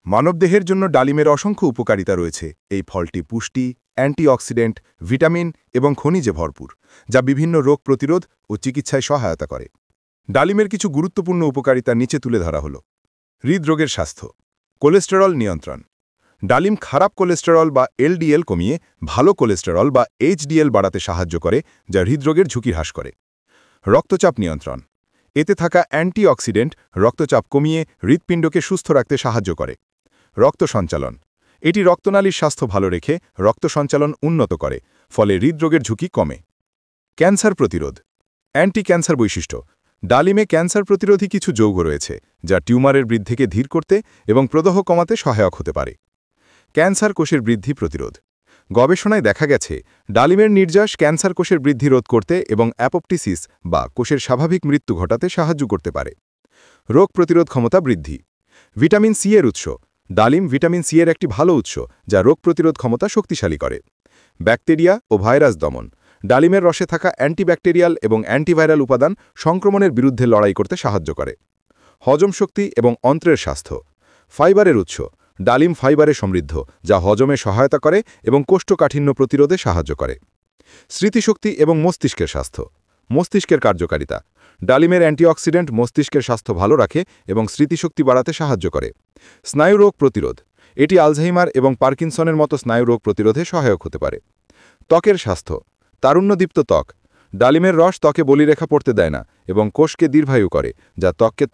মানবদেহের জন্য ডালিমের অসংখ্য উপকারিতা রয়েছে। এই ফলটি পুষ্টি, অ্যান্টিঅক্সিডেন্ট, ভিটামিন এবং খনিজে ভরপুর, যা বিভিন্ন রোগ প্রতিরোধ ও চিকিৎসায় সহায়তা করে। ডালিমের কিছু গুরুত্বপূর্ণ উপকারিতা নিচে তুলে ধরা হল। হৃদরোগের স্বাস্থ্য, কোলেস্টেরল নিয়ন্ত্রণ। ডালিম খারাপ কোলেস্টেরল বা এলডিএল কমিয়ে ভালো কোলেস্টেরল বা এইচডিএল বাড়াতে সাহায্য করে, যা হৃদরোগের ঝুঁকি হ্রাস করে। রক্তচাপ নিয়ন্ত্রণ। এতে থাকা অ্যান্টিঅক্সিডেন্ট রক্তচাপ কমিয়ে হৃৎপিণ্ডকে সুস্থ রাখতে সাহায্য করে। রক্ত সঞ্চালন। এটি রক্তনালীর স্বাস্থ্য ভালো রেখে রক্ত সঞ্চালন উন্নত করে, ফলে হৃদরোগের ঝুঁকি কমে। ক্যান্সার প্রতিরোধ। অ্যান্টি ক্যান্সার বৈশিষ্ট্য। ডালিমে ক্যান্সার প্রতিরোধী কিছু যৌগ রয়েছে, যা টিউমারের বৃদ্ধিকে ধীর করতে এবং প্রদাহ কমাতে সহায়ক হতে পারে। ক্যান্সার কোষের বৃদ্ধি প্রতিরোধ। গবেষণায় দেখা গেছে ডালিমের নির্যাস ক্যান্সার কোষের বৃদ্ধি রোধ করতে এবং অ্যাপোপ্টিসিস বা কোষের স্বাভাবিক মৃত্যু ঘটাতে সাহায্য করতে পারে। রোগ প্রতিরোধ ক্ষমতা বৃদ্ধি। ভিটামিন সি এর উৎস। ডালিম ভিটামিন সি এর একটি ভালো উৎস, যা রোগ প্রতিরোধ ক্ষমতা শক্তিশালী করে। ব্যাকটেরিয়া ও ভাইরাস দমন। ডালিমের রসে থাকা অ্যান্টিব্যাকটেরিয়াল এবং অ্যান্টিভাইরাল উপাদান সংক্রমণের বিরুদ্ধে লড়াই করতে সাহায্য করে। হজম শক্তি এবং অন্ত্রের স্বাস্থ্য। ফাইবারের উৎস। ডালিম ফাইবারে সমৃদ্ধ, যা হজমে সহায়তা করে এবং কোষ্ঠকাঠিন্য প্রতিরোধে সাহায্য করে। স্মৃতিশক্তি এবং মস্তিষ্কের স্বাস্থ্য। মস্তিষ্কের কার্যকারিতা। ডালিমের অ্যান্টিঅক্সিডেন্ট মস্তিষ্কের স্বাস্থ্য ভালো রাখে এবং স্মৃতিশক্তি বাড়াতে সাহায্য করে। স্নায়ুরোগ প্রতিরোধ। এটি আলঝাইমার এবং পার্কিনসনের মতো স্নায়ুরোগ প্রতিরোধে সহায়ক হতে পারে। ত্বকের স্বাস্থ্য। তারুণ্যদীপ্ত ত্বক। ডালিমের রস ত্বকে বলিরেখা পড়তে দেয় না এবং কোষকে দীর্ঘায়ু করে, যা ত্বককে